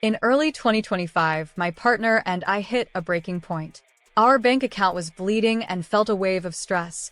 In early 2025, my partner and I hit a breaking point. Our bank account was bleeding and felt a wave of stress.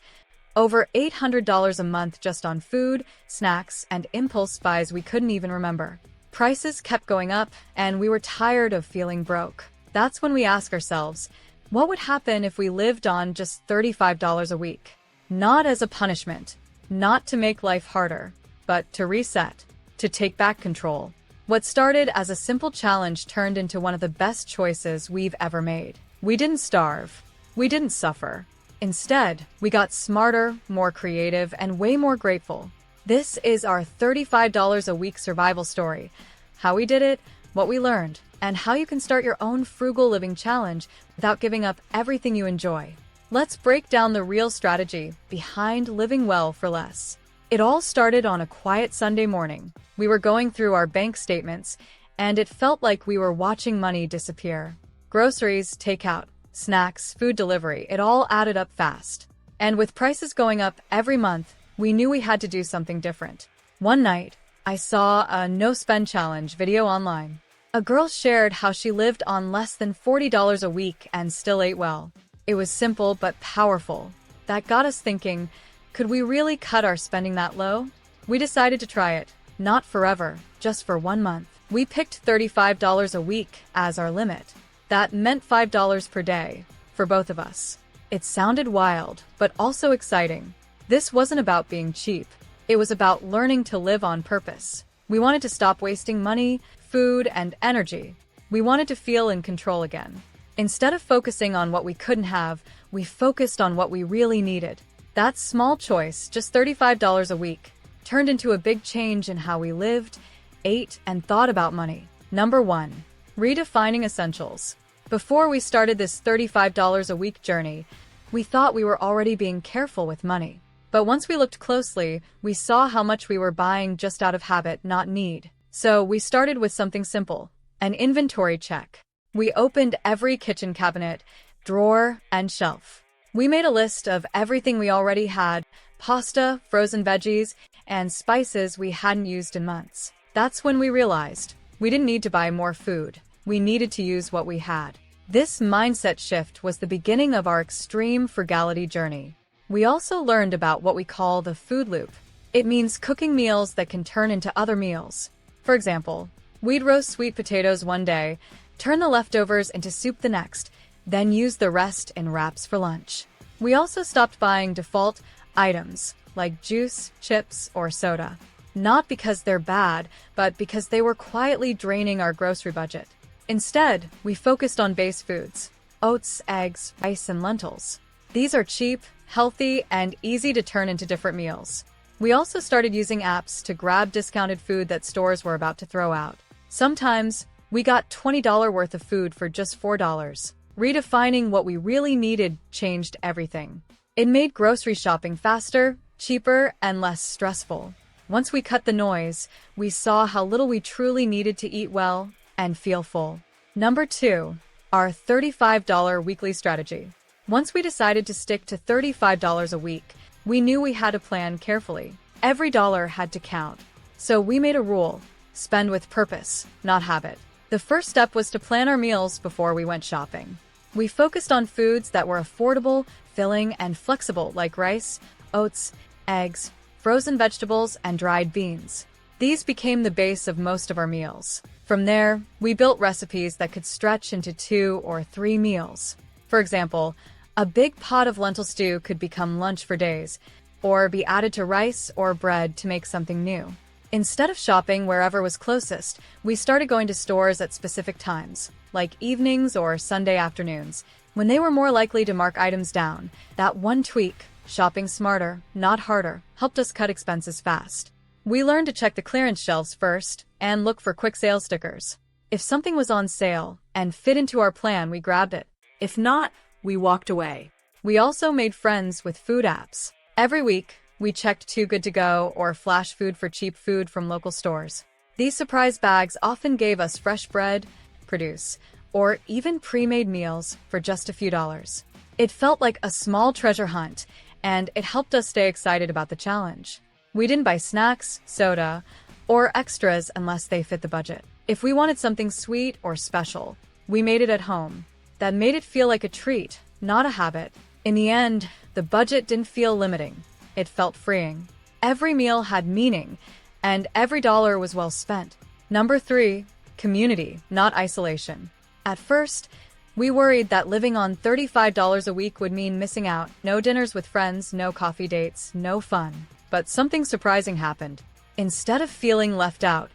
Over $800 a month just on food, snacks, and impulse buys we couldn't even remember. Prices kept going up, and we were tired of feeling broke. That's when we ask ourselves, what would happen if we lived on just $35 a week? Not as a punishment, not to make life harder, but to reset, to take back control. What started as a simple challenge turned into one of the best choices we've ever made. We didn't starve. We didn't suffer. Instead, we got smarter, more creative, and way more grateful. This is our $35 a week survival story. How we did it, what we learned, and how you can start your own frugal living challenge without giving up everything you enjoy. Let's break down the real strategy behind living well for less. It all started on a quiet Sunday morning. We were going through our bank statements, and it felt like we were watching money disappear. Groceries, takeout, snacks, food delivery, it all added up fast. And with prices going up every month, we knew we had to do something different. One night, I saw a no-spend challenge video online. A girl shared how she lived on less than $40 a week and still ate well. It was simple but powerful. That got us thinking, could we really cut our spending that low? We decided to try it. Not forever, just for 1 month. We picked $35 a week as our limit. That meant $5 per day for both of us. It sounded wild, but also exciting. This wasn't about being cheap. It was about learning to live on purpose. We wanted to stop wasting money, food, and energy. We wanted to feel in control again. Instead of focusing on what we couldn't have, we focused on what we really needed. That small choice, just $35 a week, turned into a big change in how we lived, ate, and thought about money. Number 1. Redefining Essentials. Before we started this $35 a week journey, we thought we were already being careful with money. But once we looked closely, we saw how much we were buying just out of habit, not need. So we started with something simple, an inventory check. We opened every kitchen cabinet, drawer, and shelf. We made a list of everything we already had, pasta, frozen veggies, and spices we hadn't used in months. That's when we realized we didn't need to buy more food. We needed to use what we had. This mindset shift was the beginning of our extreme frugality journey. We also learned about what we call the food loop. It means cooking meals that can turn into other meals. For example, we'd roast sweet potatoes one day, turn the leftovers into soup the next, then use the rest in wraps for lunch. We also stopped buying default items like juice, chips, or soda. Not because they're bad, but because they were quietly draining our grocery budget. Instead, we focused on base foods: oats, eggs, rice, and lentils. These are cheap, healthy, and easy to turn into different meals. We also started using apps to grab discounted food that stores were about to throw out. Sometimes, we got $20 worth of food for just $4. Redefining what we really needed changed everything. It made grocery shopping faster, cheaper, and less stressful. Once we cut the noise, we saw how little we truly needed to eat well and feel full. Number 2, our $35 weekly strategy. Once we decided to stick to $35 a week, we knew we had to plan carefully. Every dollar had to count. So we made a rule: spend with purpose, not habit. The first step was to plan our meals before we went shopping. We focused on foods that were affordable, filling, and flexible, like rice, oats, eggs, frozen vegetables, and dried beans. These became the base of most of our meals. From there, we built recipes that could stretch into 2 or 3 meals. For example, a big pot of lentil stew could become lunch for days, or be added to rice or bread to make something new. Instead of shopping wherever was closest, we started going to stores at specific times, like evenings or Sunday afternoons, when they were more likely to mark items down. That one tweak, shopping smarter, not harder, helped us cut expenses fast. We learned to check the clearance shelves first and look for quick sale stickers. If something was on sale and fit into our plan, we grabbed it. If not, we walked away. We also made friends with food apps. Every week, we checked Too Good to Go or Flash Food for cheap food from local stores. These surprise bags often gave us fresh bread, produce, or even pre-made meals for just a few dollars. It felt like a small treasure hunt, and it helped us stay excited about the challenge. We didn't buy snacks, soda, or extras unless they fit the budget. If we wanted something sweet or special, we made it at home. That made it feel like a treat, not a habit. In the end, the budget didn't feel limiting. It felt freeing. Every meal had meaning, and every dollar was well spent. Number 3, community, not isolation. At first, we worried that living on $35 a week would mean missing out. No dinners with friends, no coffee dates, no fun. But something surprising happened. Instead of feeling left out,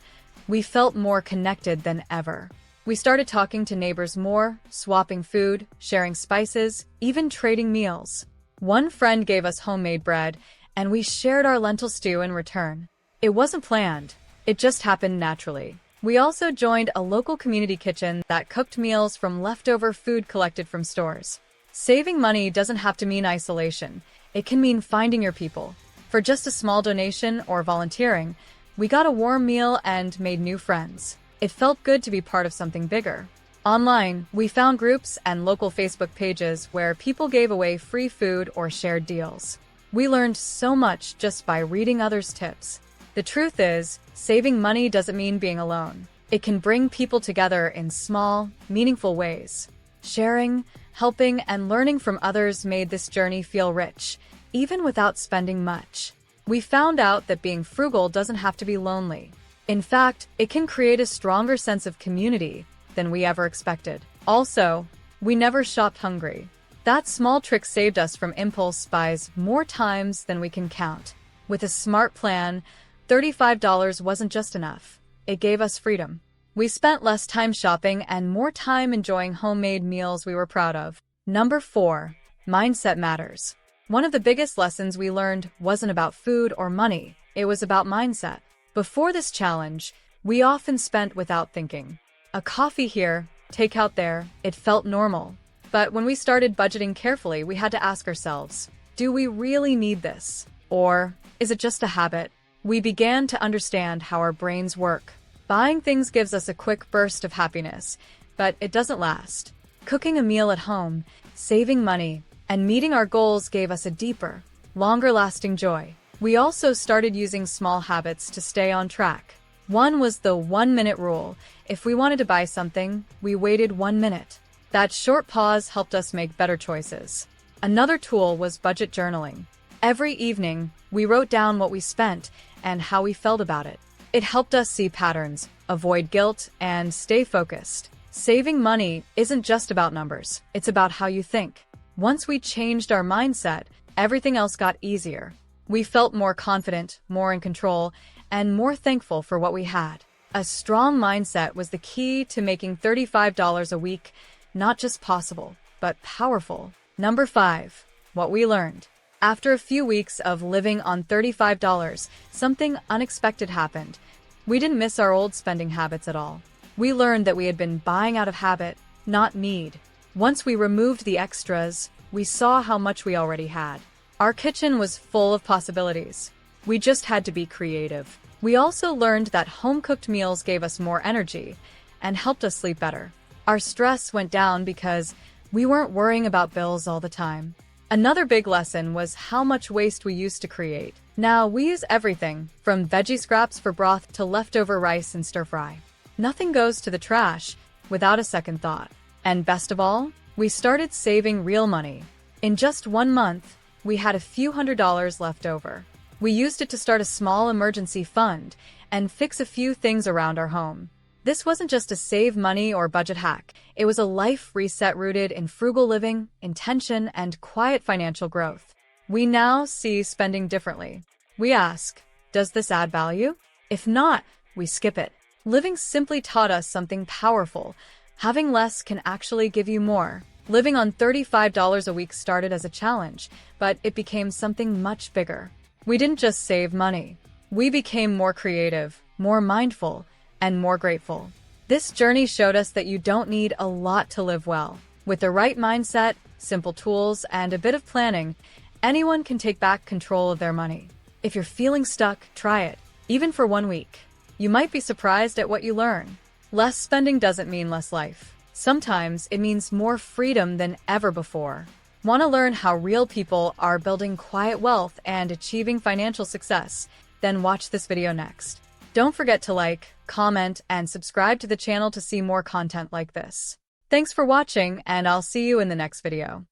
we felt more connected than ever. We started talking to neighbors more, swapping food, sharing spices, even trading meals. One friend gave us homemade bread, and we shared our lentil stew in return. It wasn't planned. It just happened naturally. We also joined a local community kitchen that cooked meals from leftover food collected from stores. Saving money doesn't have to mean isolation. It can mean finding your people. For just a small donation or volunteering, we got a warm meal and made new friends. It felt good to be part of something bigger. Online, we found groups and local Facebook pages where people gave away free food or shared deals. We learned so much just by reading others' tips. The truth is, saving money doesn't mean being alone. It can bring people together in small, meaningful ways. Sharing, helping, and learning from others made this journey feel rich, even without spending much. We found out that being frugal doesn't have to be lonely. In fact, it can create a stronger sense of community than we ever expected. Also, we never shopped hungry. That small trick saved us from impulse buys more times than we can count. With a smart plan, $35 wasn't just enough. It gave us freedom. We spent less time shopping and more time enjoying homemade meals we were proud of. Number 4, mindset matters. One of the biggest lessons we learned wasn't about food or money. It was about mindset. Before this challenge, we often spent without thinking. A coffee here, takeout there, it felt normal. But when we started budgeting carefully, we had to ask ourselves, do we really need this? Or is it just a habit? We began to understand how our brains work. Buying things gives us a quick burst of happiness, but it doesn't last. Cooking a meal at home, saving money, and meeting our goals gave us a deeper, longer-lasting joy. We also started using small habits to stay on track. One was the 1-minute rule. If we wanted to buy something, we waited 1 minute. That short pause helped us make better choices. Another tool was budget journaling. Every evening, we wrote down what we spent and how we felt about it. It helped us see patterns, avoid guilt, and stay focused. Saving money isn't just about numbers. It's about how you think. Once we changed our mindset, everything else got easier. We felt more confident, more in control, and more thankful for what we had. A strong mindset was the key to making $35 a week not just possible, but powerful. Number 5, what we learned. After a few weeks of living on $35, something unexpected happened. We didn't miss our old spending habits at all. We learned that we had been buying out of habit, not need. Once we removed the extras, we saw how much we already had. Our kitchen was full of possibilities. We just had to be creative. We also learned that home-cooked meals gave us more energy and helped us sleep better. Our stress went down because we weren't worrying about bills all the time. Another big lesson was how much waste we used to create. Now we use everything, from veggie scraps for broth to leftover rice and stir-fry. Nothing goes to the trash without a second thought. And best of all, we started saving real money. In just 1 month, we had a few $100s left over. We used it to start a small emergency fund and fix a few things around our home. This wasn't just a save money or budget hack. It was a life reset rooted in frugal living, intention, and quiet financial growth. We now see spending differently. We ask, does this add value? If not, we skip it. Living simply taught us something powerful. Having less can actually give you more. Living on $35 a week started as a challenge, but it became something much bigger. We didn't just save money. We became more creative, more mindful, and more grateful. This journey showed us that you don't need a lot to live well. With the right mindset, simple tools, and a bit of planning, anyone can take back control of their money. If you're feeling stuck, try it, even for 1 week. You might be surprised at what you learn. Less spending doesn't mean less life. Sometimes it means more freedom than ever before. Want to learn how real people are building quiet wealth and achieving financial success? Then watch this video next. Don't forget to like, comment, and subscribe to the channel to see more content like this. Thanks for watching, and I'll see you in the next video.